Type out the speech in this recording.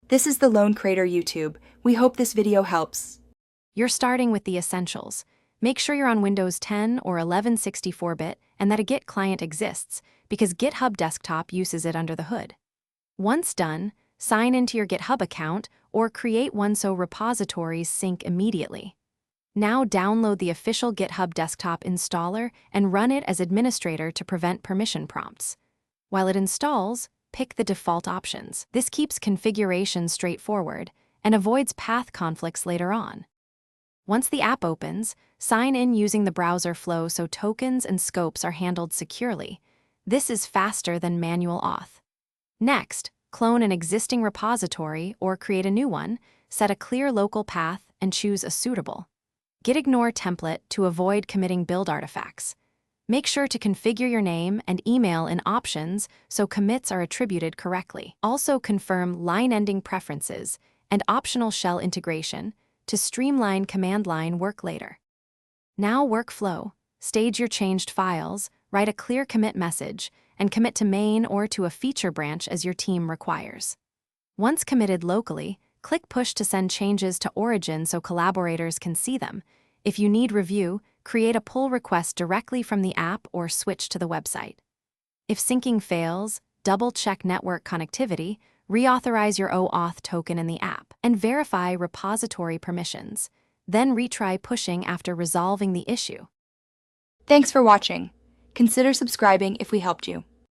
This is the Lone Crater YouTube. We hope this video helps. You're starting with the essentials. Make sure you're on Windows 10 or 1164-bit and that a Git client exists, because GitHub Desktop uses it under the hood. Once done, sign into your GitHub account or create one so repositories sync immediately. Now download the official GitHub Desktop installer and run it as administrator to prevent permission prompts. While it installs, pick the default options. This keeps configuration straightforward and avoids path conflicts later on. Once the app opens, sign in using the browser flow so tokens and scopes are handled securely. This is faster than manual auth. Next, clone an existing repository or create a new one, set a clear local path, and choose a suitable gitignore template to avoid committing build artifacts. Make sure to configure your name and email in options so commits are attributed correctly. Also confirm line-ending preferences and optional shell integration to streamline command line work later. Now workflow. Stage your changed files, write a clear commit message, and commit to main or to a feature branch as your team requires. Once committed locally, click push to send changes to origin so collaborators can see them. If you need review, create a pull request directly from the app or switch to the website. If syncing fails, double-check network connectivity, reauthorize your OAuth token in the app, and verify repository permissions. Then retry pushing after resolving the issue. Thanks for watching. Consider subscribing if we helped you.